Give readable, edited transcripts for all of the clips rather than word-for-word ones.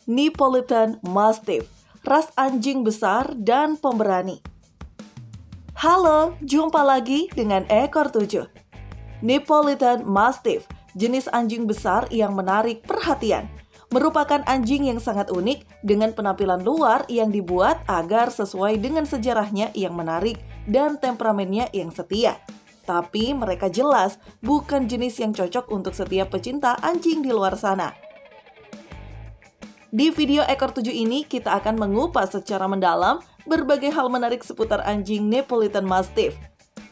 Neapolitan Mastiff, ras anjing besar dan pemberani. Halo, jumpa lagi dengan Ekor 7. Neapolitan Mastiff, jenis anjing besar yang menarik perhatian. Merupakan anjing yang sangat unik dengan penampilan luar yang dibuat agar sesuai dengan sejarahnya yang menarik dan temperamennya yang setia. Tapi mereka jelas bukan jenis yang cocok untuk setiap pecinta anjing di luar sana. Di video Ekor 7 ini kita akan mengupas secara mendalam berbagai hal menarik seputar anjing Neapolitan Mastiff.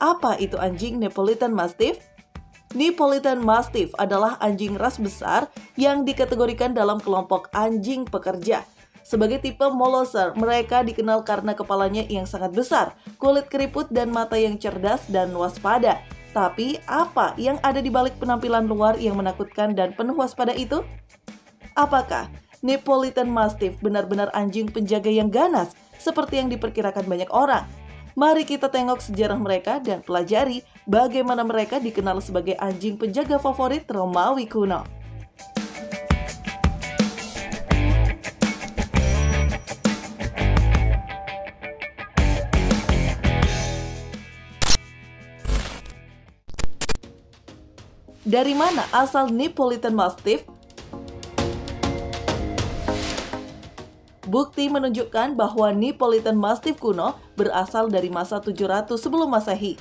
Apa itu anjing Neapolitan Mastiff? Neapolitan Mastiff adalah anjing ras besar yang dikategorikan dalam kelompok anjing pekerja. Sebagai tipe molosser, mereka dikenal karena kepalanya yang sangat besar, kulit keriput dan mata yang cerdas dan waspada. Tapi apa yang ada di balik penampilan luar yang menakutkan dan penuh waspada itu? Apakah Neapolitan Mastiff benar-benar anjing penjaga yang ganas seperti yang diperkirakan banyak orang? Mari kita tengok sejarah mereka dan pelajari bagaimana mereka dikenal sebagai anjing penjaga favorit Romawi kuno. Dari mana asal Neapolitan Mastiff? Bukti menunjukkan bahwa Neapolitan Mastiff kuno berasal dari masa 700 sebelum Masehi.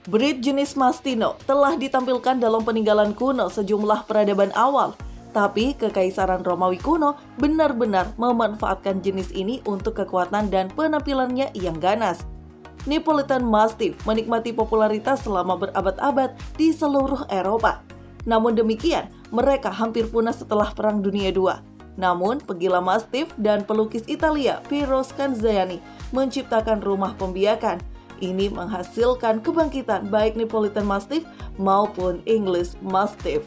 Breed jenis Mastino telah ditampilkan dalam peninggalan kuno sejumlah peradaban awal, tapi Kekaisaran Romawi kuno benar-benar memanfaatkan jenis ini untuk kekuatan dan penampilannya yang ganas. Neapolitan Mastiff menikmati popularitas selama berabad-abad di seluruh Eropa. Namun demikian, mereka hampir punah setelah Perang Dunia II. Namun, pegila Mastiff dan pelukis Italia Piero Scanziani menciptakan rumah pembiakan. Ini menghasilkan kebangkitan baik Neapolitan Mastiff maupun English Mastiff.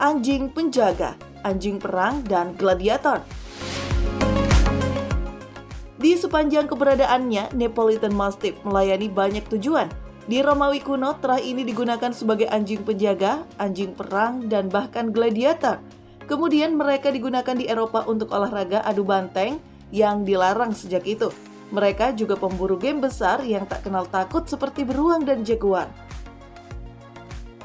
Anjing penjaga, anjing perang, dan gladiator. Di sepanjang keberadaannya, Neapolitan Mastiff melayani banyak tujuan. Di Romawi kuno, terah ini digunakan sebagai anjing penjaga, anjing perang, dan bahkan gladiator. Kemudian mereka digunakan di Eropa untuk olahraga adu banteng yang dilarang sejak itu. Mereka juga pemburu game besar yang tak kenal takut seperti beruang dan jaguar.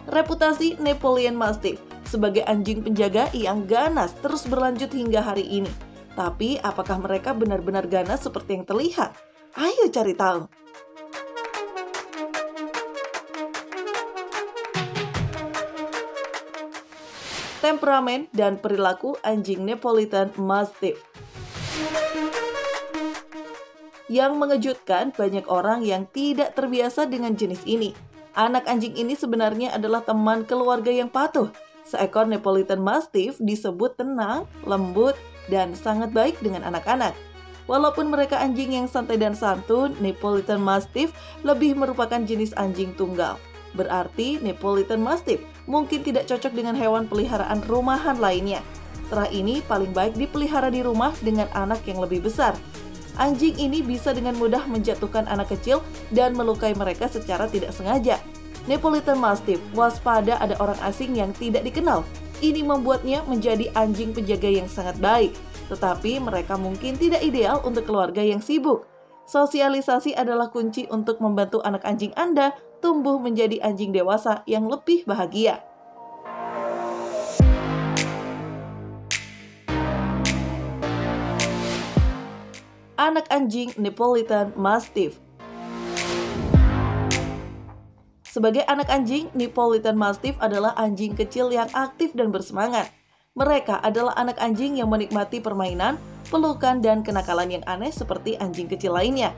Reputasi Neapolitan Mastiff sebagai anjing penjaga yang ganas terus berlanjut hingga hari ini. Tapi apakah mereka benar-benar ganas seperti yang terlihat? Ayo cari tahu. Temperamen dan perilaku anjing Neapolitan Mastiff. Yang mengejutkan, banyak orang yang tidak terbiasa dengan jenis ini. Anak anjing ini sebenarnya adalah teman keluarga yang patuh. Seekor Neapolitan Mastiff disebut tenang, lembut, dan sangat baik dengan anak-anak. Walaupun mereka anjing yang santai dan santun, Neapolitan Mastiff lebih merupakan jenis anjing tunggal. Berarti Neapolitan Mastiff mungkin tidak cocok dengan hewan peliharaan rumahan lainnya. Terah ini paling baik dipelihara di rumah dengan anak yang lebih besar. Anjing ini bisa dengan mudah menjatuhkan anak kecil dan melukai mereka secara tidak sengaja. Neapolitan Mastiff waspada ada orang asing yang tidak dikenal. Ini membuatnya menjadi anjing penjaga yang sangat baik. Tetapi mereka mungkin tidak ideal untuk keluarga yang sibuk. Sosialisasi adalah kunci untuk membantu anak anjing Anda tumbuh menjadi anjing dewasa yang lebih bahagia. Anak anjing Neapolitan Mastiff. Sebagai anak anjing, Neapolitan Mastiff adalah anjing kecil yang aktif dan bersemangat. Mereka adalah anak anjing yang menikmati permainan, pelukan, dan kenakalan yang aneh seperti anjing kecil lainnya.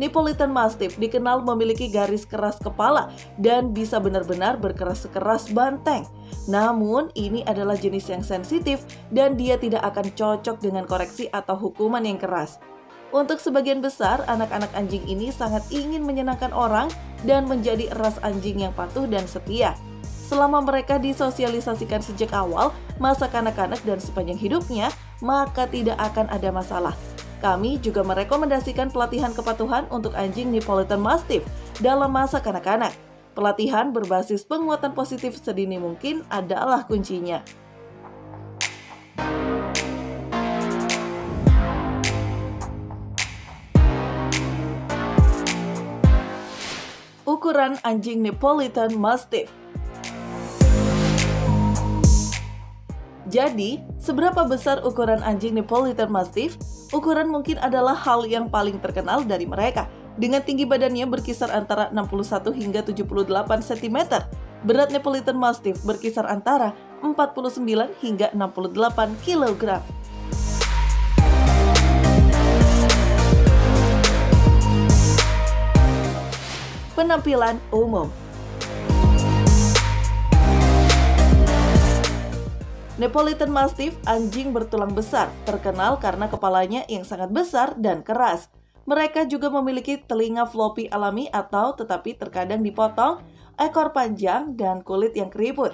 Neapolitan Mastiff dikenal memiliki garis keras kepala dan bisa benar-benar berkeras-keras banteng. Namun, ini adalah jenis yang sensitif dan dia tidak akan cocok dengan koreksi atau hukuman yang keras. Untuk sebagian besar, anak-anak anjing ini sangat ingin menyenangkan orang dan menjadi ras anjing yang patuh dan setia. Selama mereka disosialisasikan sejak awal, masa kanak-kanak dan sepanjang hidupnya, maka tidak akan ada masalah. Kami juga merekomendasikan pelatihan kepatuhan untuk anjing Neapolitan Mastiff dalam masa kanak-kanak. Pelatihan berbasis penguatan positif sedini mungkin adalah kuncinya. Ukuran anjing Neapolitan Mastiff. Jadi, seberapa besar ukuran anjing Neapolitan Mastiff? Ukuran mungkin adalah hal yang paling terkenal dari mereka. Dengan tinggi badannya berkisar antara 61 hingga 78 cm. Berat Neapolitan Mastiff berkisar antara 49 hingga 68 kg. Penampilan umum. Neapolitan Mastiff anjing bertulang besar, terkenal karena kepalanya yang sangat besar dan keras. Mereka juga memiliki telinga floppy alami atau tetapi terkadang dipotong, ekor panjang, dan kulit yang keriput.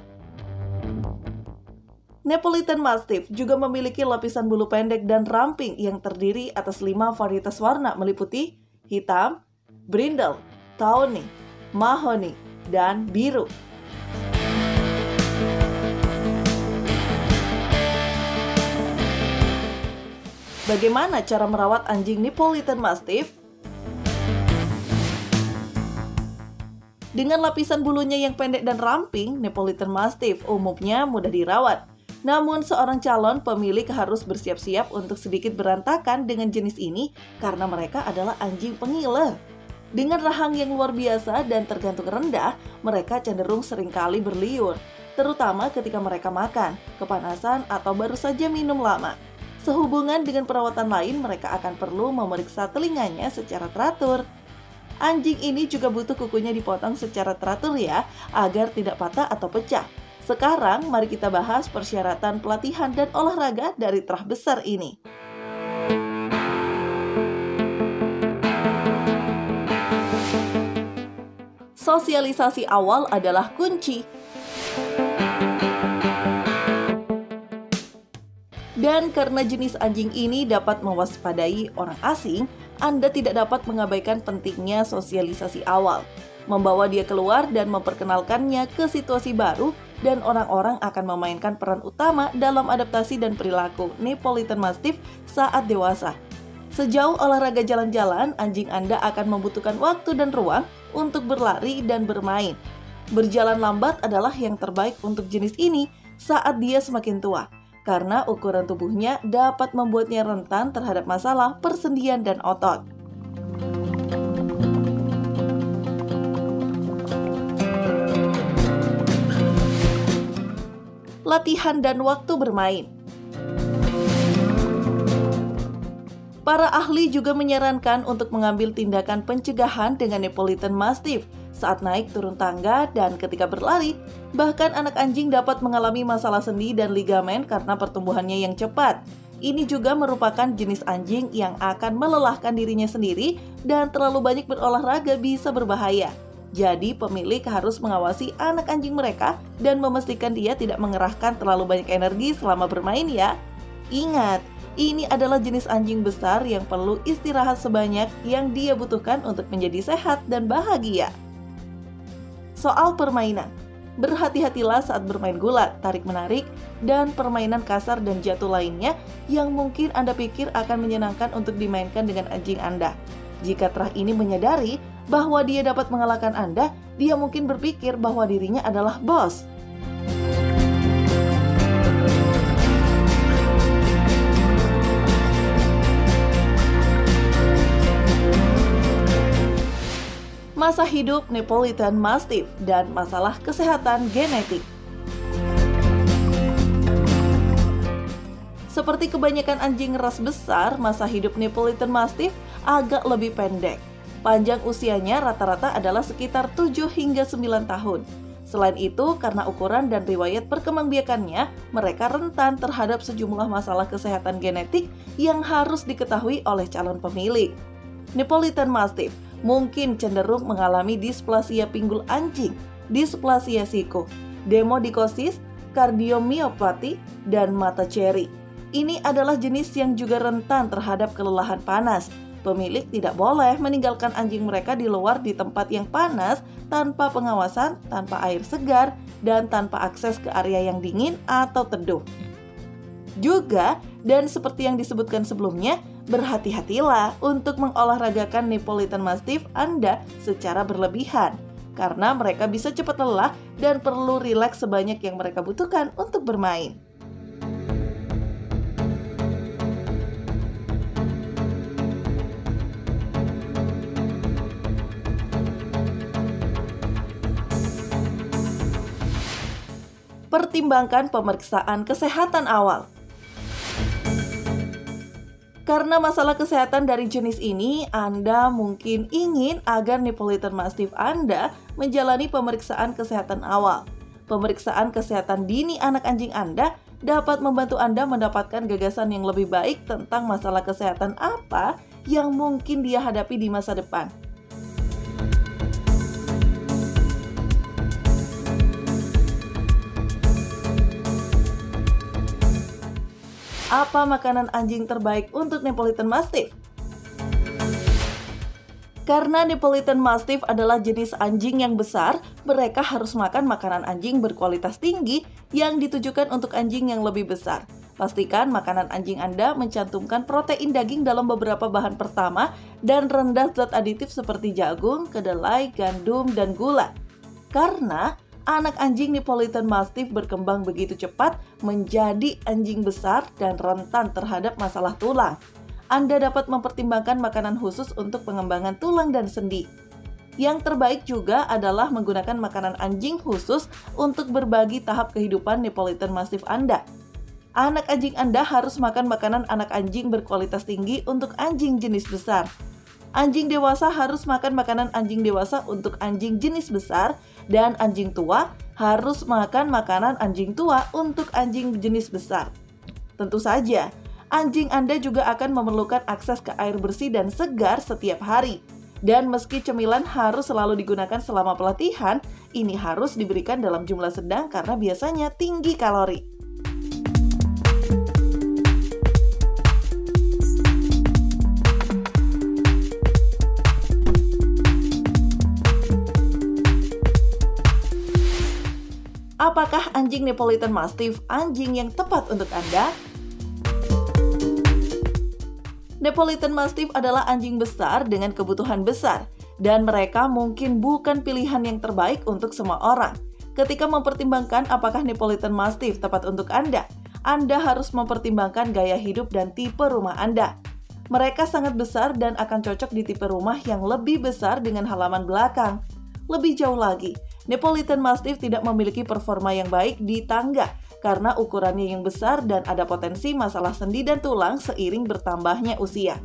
Neapolitan Mastiff juga memiliki lapisan bulu pendek dan ramping yang terdiri atas 5 varietas warna meliputi hitam, brindle, tawny, mahoni, dan biru. Bagaimana cara merawat anjing Neapolitan Mastiff? Dengan lapisan bulunya yang pendek dan ramping, Neapolitan Mastiff umumnya mudah dirawat. Namun, seorang calon pemilik harus bersiap-siap untuk sedikit berantakan dengan jenis ini karena mereka adalah anjing pengiler. Dengan rahang yang luar biasa dan tergantung rendah, mereka cenderung seringkali berliur, terutama ketika mereka makan, kepanasan, atau baru saja minum lama. Sehubungan dengan perawatan lain, mereka akan perlu memeriksa telinganya secara teratur. Anjing ini juga butuh kukunya dipotong secara teratur ya, agar tidak patah atau pecah. Sekarang, mari kita bahas persyaratan pelatihan dan olahraga dari terah besar ini. Sosialisasi awal adalah kunci. Dan karena jenis anjing ini dapat mewaspadai orang asing, Anda tidak dapat mengabaikan pentingnya sosialisasi awal. Membawa dia keluar dan memperkenalkannya ke situasi baru, dan orang-orang akan memainkan peran utama dalam adaptasi dan perilaku Neapolitan Mastiff saat dewasa. Sejauh olahraga jalan-jalan, anjing Anda akan membutuhkan waktu dan ruang untuk berlari dan bermain. Berjalan lambat adalah yang terbaik untuk jenis ini saat dia semakin tua, karena ukuran tubuhnya dapat membuatnya rentan terhadap masalah persendian dan otot. Latihan dan waktu bermain. Para ahli juga menyarankan untuk mengambil tindakan pencegahan dengan Neapolitan Mastiff saat naik turun tangga dan ketika berlari. Bahkan anak anjing dapat mengalami masalah sendi dan ligamen karena pertumbuhannya yang cepat. Ini juga merupakan jenis anjing yang akan melelahkan dirinya sendiri dan terlalu banyak berolahraga bisa berbahaya. Jadi pemilik harus mengawasi anak anjing mereka dan memastikan dia tidak mengerahkan terlalu banyak energi selama bermain ya. Ingat, ini adalah jenis anjing besar yang perlu istirahat sebanyak yang dia butuhkan untuk menjadi sehat dan bahagia. Soal permainan, berhati-hatilah saat bermain gulat, tarik-menarik, dan permainan kasar dan jatuh lainnya yang mungkin Anda pikir akan menyenangkan untuk dimainkan dengan anjing Anda. Jika terah ini menyadari bahwa dia dapat mengalahkan Anda, dia mungkin berpikir bahwa dirinya adalah bos. Masa hidup Neapolitan Mastiff dan masalah kesehatan genetik. Seperti kebanyakan anjing ras besar, masa hidup Neapolitan Mastiff agak lebih pendek. Panjang usianya rata-rata adalah sekitar 7 hingga 9 tahun. Selain itu, karena ukuran dan riwayat perkembangbiakannya, mereka rentan terhadap sejumlah masalah kesehatan genetik yang harus diketahui oleh calon pemilik. Neapolitan Mastiff mungkin cenderung mengalami displasia pinggul anjing, displasia siku, demodikosis, kardiomiopati, dan mata ceri. Ini adalah jenis yang juga rentan terhadap kelelahan panas, Pemilik tidak boleh meninggalkan anjing mereka di luar di tempat yang panas, tanpa pengawasan, tanpa air segar, dan tanpa akses ke area yang dingin atau teduh. Juga, dan seperti yang disebutkan sebelumnya, berhati-hatilah untuk mengolahragakan Neapolitan Mastiff Anda secara berlebihan, karena mereka bisa cepat lelah dan perlu rileks sebanyak yang mereka butuhkan untuk bermain. Pertimbangkan pemeriksaan kesehatan awal. Karena masalah kesehatan dari jenis ini, Anda mungkin ingin agar Neapolitan Mastiff Anda menjalani pemeriksaan kesehatan awal. Pemeriksaan kesehatan dini anak anjing Anda dapat membantu Anda mendapatkan gagasan yang lebih baik tentang masalah kesehatan apa yang mungkin dia hadapi di masa depan. Apa makanan anjing terbaik untuk Neapolitan Mastiff? Karena Neapolitan Mastiff adalah jenis anjing yang besar, mereka harus makan makanan anjing berkualitas tinggi yang ditujukan untuk anjing yang lebih besar. Pastikan makanan anjing Anda mencantumkan protein daging dalam beberapa bahan pertama dan rendah zat aditif seperti jagung, kedelai, gandum, dan gula. Karena anak anjing Neapolitan Mastiff berkembang begitu cepat menjadi anjing besar dan rentan terhadap masalah tulang. Anda dapat mempertimbangkan makanan khusus untuk pengembangan tulang dan sendi. Yang terbaik juga adalah menggunakan makanan anjing khusus untuk berbagi tahap kehidupan Neapolitan Mastiff Anda. Anak anjing Anda harus makan makanan anak anjing berkualitas tinggi untuk anjing jenis besar. Anjing dewasa harus makan makanan anjing dewasa untuk anjing jenis besar, dan anjing tua harus makan makanan anjing tua untuk anjing jenis besar. Tentu saja, anjing Anda juga akan memerlukan akses ke air bersih dan segar setiap hari. Dan meski cemilan harus selalu digunakan selama pelatihan, ini harus diberikan dalam jumlah sedang karena biasanya tinggi kalori. Apakah anjing Neapolitan Mastiff anjing yang tepat untuk Anda? Neapolitan Mastiff adalah anjing besar dengan kebutuhan besar, dan mereka mungkin bukan pilihan yang terbaik untuk semua orang. Ketika mempertimbangkan apakah Neapolitan Mastiff tepat untuk Anda harus mempertimbangkan gaya hidup dan tipe rumah Anda. Mereka sangat besar dan akan cocok di tipe rumah yang lebih besar dengan halaman belakang. Lebih jauh lagi, Neapolitan Mastiff tidak memiliki performa yang baik di tangga karena ukurannya yang besar dan ada potensi masalah sendi dan tulang seiring bertambahnya usia.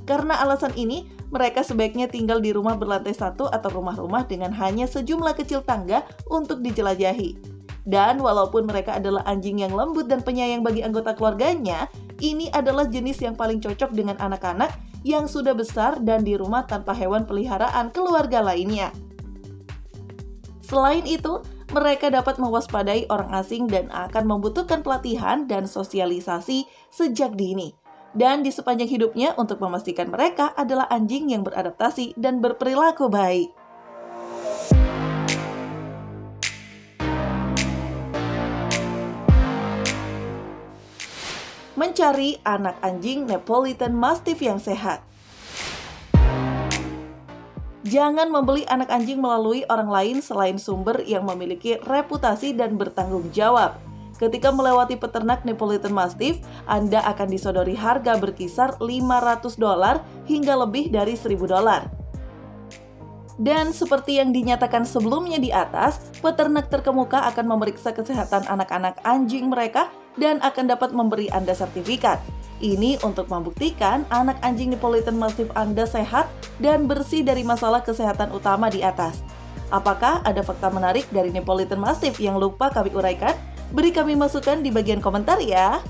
Karena alasan ini, mereka sebaiknya tinggal di rumah berlantai satu atau rumah-rumah dengan hanya sejumlah kecil tangga untuk dijelajahi. Dan walaupun mereka adalah anjing yang lembut dan penyayang bagi anggota keluarganya, ini adalah jenis yang paling cocok dengan anak-anak yang sudah besar dan di rumah tanpa hewan peliharaan keluarga lainnya. Selain itu, mereka dapat mewaspadai orang asing dan akan membutuhkan pelatihan dan sosialisasi sejak dini. Dan di sepanjang hidupnya untuk memastikan mereka adalah anjing yang beradaptasi dan berperilaku baik. Mencari anak anjing Neapolitan Mastiff yang sehat. Jangan membeli anak anjing melalui orang lain selain sumber yang memiliki reputasi dan bertanggung jawab. Ketika melewati peternak Neapolitan Mastiff, Anda akan disodori harga berkisar $500 hingga lebih dari $1.000. Dan seperti yang dinyatakan sebelumnya di atas, peternak terkemuka akan memeriksa kesehatan anak-anak anjing mereka dan akan dapat memberi Anda sertifikat. Ini untuk membuktikan anak anjing Neapolitan Mastiff Anda sehat dan bersih dari masalah kesehatan utama di atas. Apakah ada fakta menarik dari Neapolitan Mastiff yang lupa kami uraikan? Beri kami masukan di bagian komentar ya.